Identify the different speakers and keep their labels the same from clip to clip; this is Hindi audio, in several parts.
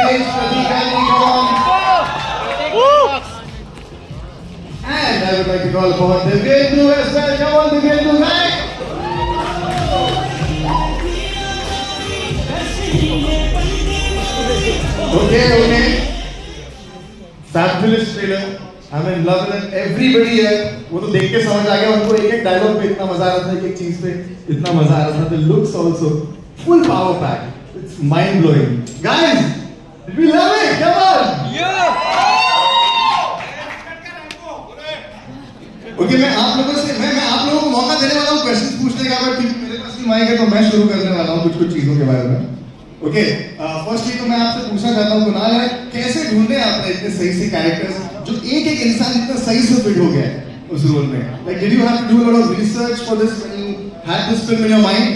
Speaker 1: stage, Pratik Gandhi, come on. And I would like to call upon Divyendu as well. Come on, Divyendu, right? Okay. Fabulous trailer. I'm in love with it. Everybody here, वो तो देख के समझ आ गया उनको एक डायलॉग पे इतना मजा आ रहा था, एक चीज पे इतना मजा आ रहा था. The looks also full power pack. It's mind blowing. Guys, did we love it? Come on.
Speaker 2: Yeah.
Speaker 1: Okay, मैं आप लोगों को मौका देने वाला हूँ क्वेश्चन पूछने का. बट मेरे पास भी माइक है तो मैं शुरू करने वाला हूँ कुछ चीजों के बारे में. ओके, फर्स्टली तो मैं आपसे पूछना चाहता हूँ कुणाल है, कैसे ढूंढे आपने इतने सही से कैरेक्टर्स जो एक इंसान इतना सही से फिट हो गया है उस रोल में? Like, did you have to do a lot of research for this when you had this film in your mind?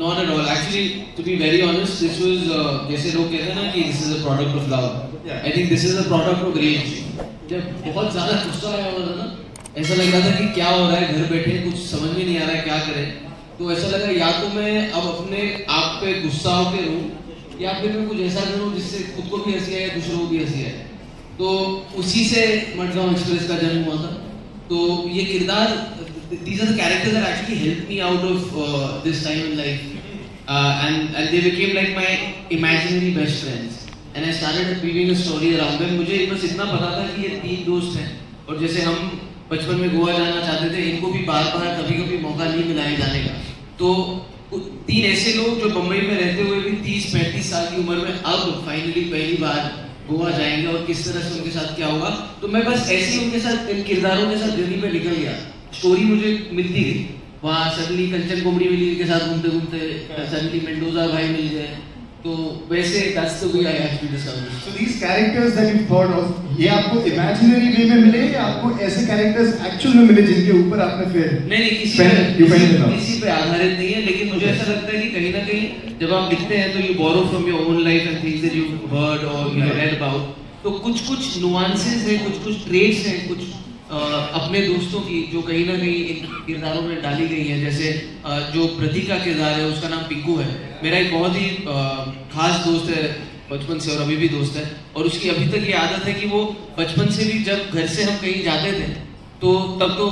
Speaker 2: Not at all. Actually, to be very honest, this was जैसे लोग कहते हैं ना कि this is a product of love. I think this is a product of rage. जब बहुत ज़्यादा गुस्सा आया हुआ था ना, ऐसा लग रहा था कि क्या हो रहा है, घर बैठे कुछ समझ में नहीं आ रहा है क्या करें. तो ऐसा लगा या तो मैं अब अपने आप पे गुस्सा होकर रहूं या फिर मैं कुछ ऐसा करूं जिससे खुद को भी हंसी आए दूसरों को भी हंसी आए. तो उसी से मडगांव एक्सप्रेस का जन्म हुआ था. तो ये किरदार, these are the characters that actually helped me out of this time in life, and they became like my imaginary best friends, and I started weaving a story around them. मुझे बस इतना पता था कि ये तीन दोस्त हैं और जैसे हम बचपन में गोवा जाना चाहते थे, इनको भी बार कभी मौका नहीं मिला है जाने का. तो तीन ऐसे लोग जो बम्बई में रहते हुए भी 30-35 साल की उम्र में अब फाइनली पहली बार गोवा जाएंगे और किस तरह से उनके साथ क्या होगा. तो मैं बस ऐसे ही उनके साथ, इन किरदारों के साथ जर्नी पे निकल गया. स्टोरी मुझे मिलती गई. वहाँ सडनली कंचन कोमड़ी मिली, के साथ घूमते सडनली मेंडोजा भाई मिल गए. तो वैसे that's the way I actually discovered.
Speaker 1: So these characters that you thought of, ये आपको imaginary way में मिले या आपको ऐसे characters actual में मिले जिनके ऊपर आपने फिर
Speaker 2: नहीं किसी पे आधारित नहीं है. लेकिन मुझे ऐसा लगता है कि कहीं ना कहीं जब आप लिखते हैं तो you borrow from your own life and things that you heard or you read about. तो कुछ nuances हैं, कुछ traits हैं, कुछ अपने दोस्तों की जो कहीं ना कहीं इन किरदारों में डाली गई है. जैसे जो प्रतीक का किरदार है उसका नाम पिंकू है. मेरा एक बहुत ही खास दोस्त है बचपन से और अभी भी दोस्त है. और उसकी अभी तक ये आदत है कि वो बचपन से भी जब घर से हम कहीं जाते थे तो तब तो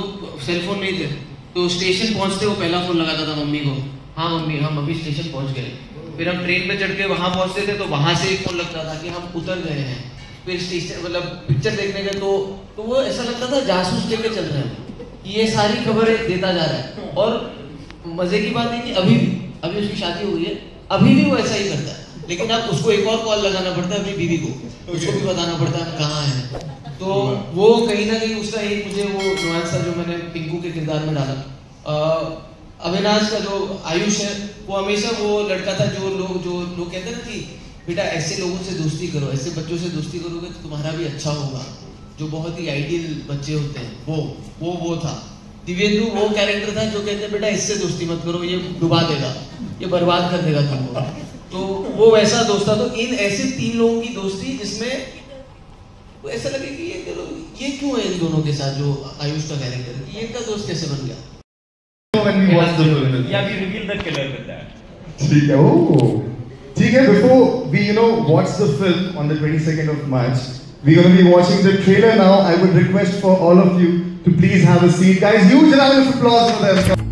Speaker 2: सेलफोन नहीं थे, तो स्टेशन पहुंचते वो पहला फोन लगाता था मम्मी को. हाँ मम्मी हम अभी स्टेशन पहुंच गए. फिर हम ट्रेन पे चढ़ के वहाँ पहुंचते थे तो वहाँ से एक फोन लगता था कि हम उतर गए हैं. फिर स्टेशन मतलब पिक्चर देखने गए तो वो ऐसा लगता था जासूस लेके चल रहे हैं कि ये सारी खबरें देता जा रहा है. और मजे की बात है कि अभी उसकी शादी हो गई है, अभी भी वो ऐसा ही करता है. लेकिन अब उसको एक और कॉल लगाना पड़ता है अपनी बीवी को, उसको भी बताना पड़ता है हम कहाँ हैं. तो वो कहीं ना कहीं उसका एक मुझे वो नुआंस था जो मैंने पिंकू के किरदार में डाला. अविनाश का जो आयुष है वो हमेशा वो लड़का था जो लोग कहते हैं ना कि बेटा ऐसे लोगों से दोस्ती करो, ऐसे बच्चों से दोस्ती करोगे तो तुम्हारा भी अच्छा होगा. जो बहुत ही आइडियल बच्चे होते हैं वो था. दिव्येंदु वो कैरेक्टर था जो कहते हैं बेटा इससे दोस्ती मत करो, ये डुबा देगा, ये बर्बाद कर देगा तुमको. तो वो वैसा दोस्त था. तो इन ऐसे तीन लोगों की दोस्ती जिसमें ऐसा लगे कि ये क्यों है इन दोनों के साथ, जो आयुष का कैरेक्टर है, ये इनका दोस्त कैसे बन गया.
Speaker 3: When we watch the film, yeah, we reveal the killer with that.
Speaker 1: ठीक है, before we watch the film on the 22nd of March, we're going to be watching the trailer now. I would request for all of you to please have a seat. Guys, huge round of applause for them.